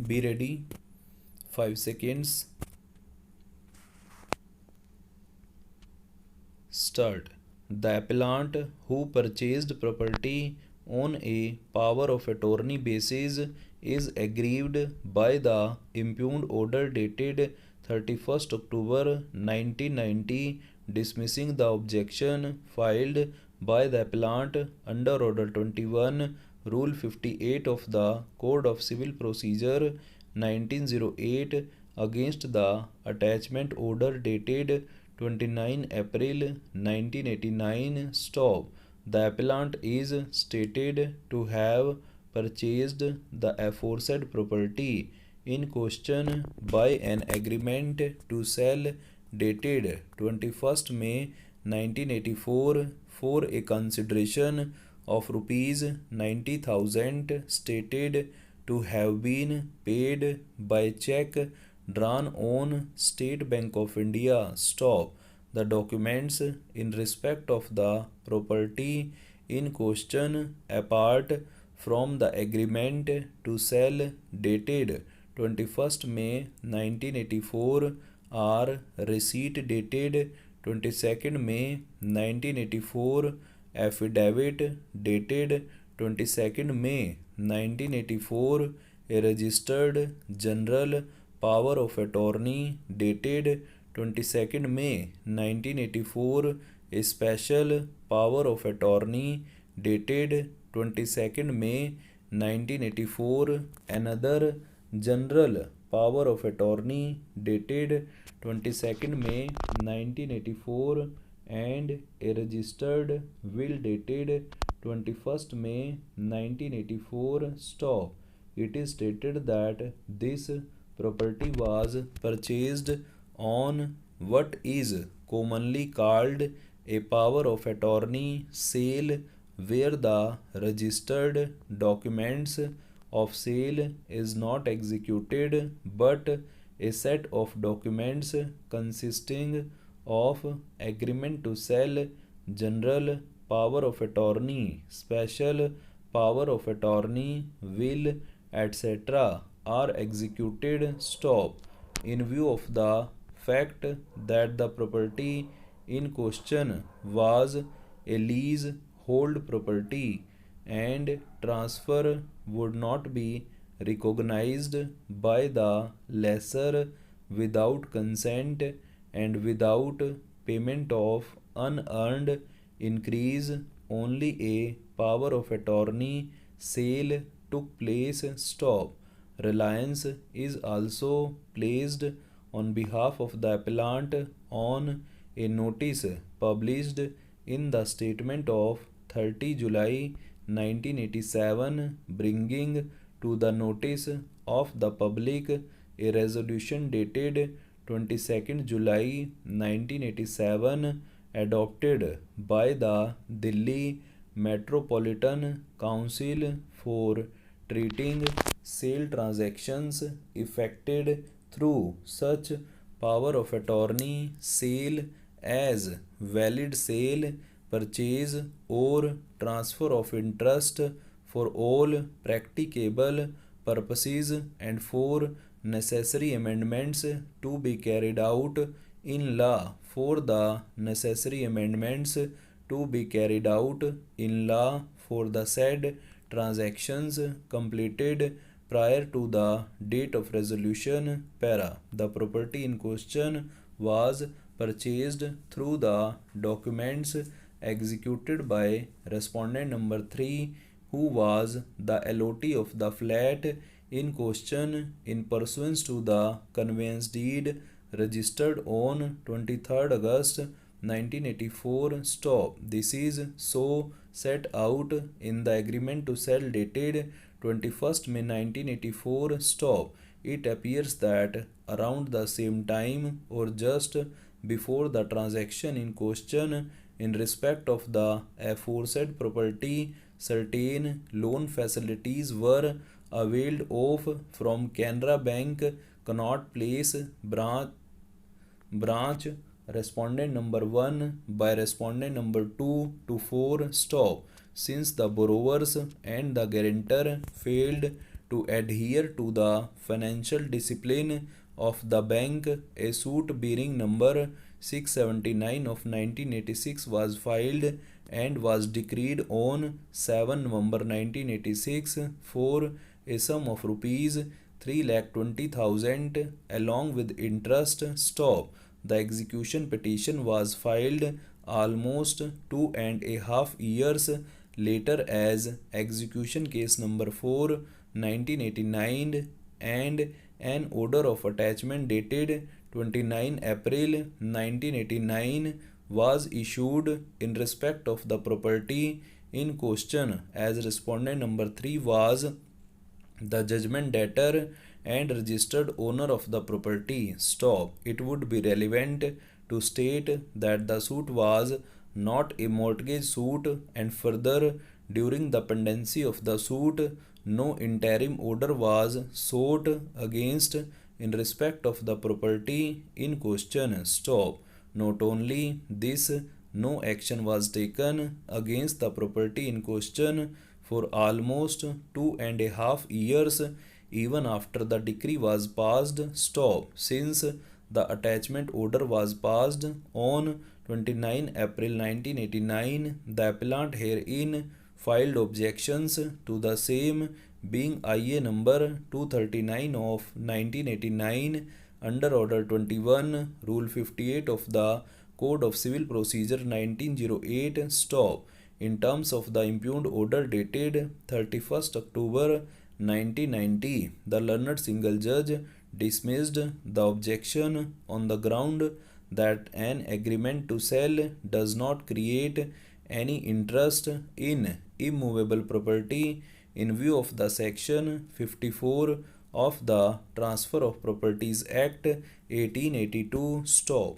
Be ready. 5 seconds. Start. The appellant who purchased property on a power of attorney basis is aggrieved by the impugned order dated 31st October 1990 dismissing the objection filed by the appellant under Order 21 Rule 58 of the Code of Civil Procedure 1908 against the attachment order dated 29 April 1989. Stop. The appellant is stated to have purchased the aforesaid property in question by an agreement to sell dated 21st May 1984 for a consideration of rupees 90,000 stated to have been paid by check drawn on State Bank of India. Stop. The documents in respect of the property in question apart from the agreement to sell dated 21st May 1984 are receipt dated 22nd May 1984, affidavit dated 22nd May 1984, a registered general power of attorney dated 22nd May 1984, a special power of attorney dated 22nd May 1984, another general power of attorney dated 22nd May 1984, and a registered will dated 21st May 1984. Stop. It is stated that this property was purchased on what is commonly called a power of attorney sale, where the registered documents of sale is not executed but a set of documents consisting of agreement to sell, general power of attorney, special power of attorney, will, etc. are executed. Stop. In view of the fact that the property in question was a leasehold property and transfer would not be recognized by the lessor without consent and without payment of unearned increase, only a power of attorney sale took place. Stop. Reliance is also placed on behalf of the appellant on a notice published in the statement of 30 July 1987, bringing to the notice of the public a resolution dated 22nd July 1987 adopted by the Delhi Metropolitan Council for treating sale transactions effected through such power of attorney sale as valid sale, purchase or transfer of interest for all practicable purposes and for necessary amendments to be carried out in law. For the necessary amendments to be carried out in law for the said transactions completed prior to the date of resolution. Para. The property in question was purchased through the documents executed by respondent number 3, who was the allotee of the flat in question in pursuance to the conveyance deed registered on 23rd August 1984. Stop. This is so set out in the agreement to sell dated 21st May 1984. Stop. It appears that around the same time or just before the transaction in question in respect of the aforesaid property, certain loan facilities were availed of from Canara Bank, Connaught Place branch, respondent number 1 by respondent number 2 to 4. Stop. Since the borrowers and the guarantor failed to adhere to the financial discipline of the bank, a suit bearing number 679 of 1986 was filed and was decreed on 7 November 1986 for a sum of rupees 3,20,000 along with interest. Stop. The execution petition was filed almost 2.5 years later as execution case number 4 1989, and an order of attachment dated 29 April 1989 was issued in respect of the property in question, as respondent number 3 was the judgment debtor and registered owner of the property. Stop. It would be relevant to state that the suit was not a mortgage suit, and further, during the pendency of the suit, no interim order was sought against in respect of the property in question. Stop. Not only this, no action was taken against the property in question for almost 2.5 years, even after the decree was passed. Stop. Since the attachment order was passed on 29 April 1989, the appellant herein filed objections to the same, being IA number 239 of 1989 under Order 21, Rule 58 of the Code of Civil Procedure 1908. Stop. In terms of the impugned order dated 31st October 1990, the learned single judge dismissed the objection on the ground that an agreement to sell does not create any interest in immovable property in view of the Section 54 of the Transfer of Properties Act 1882. Stop.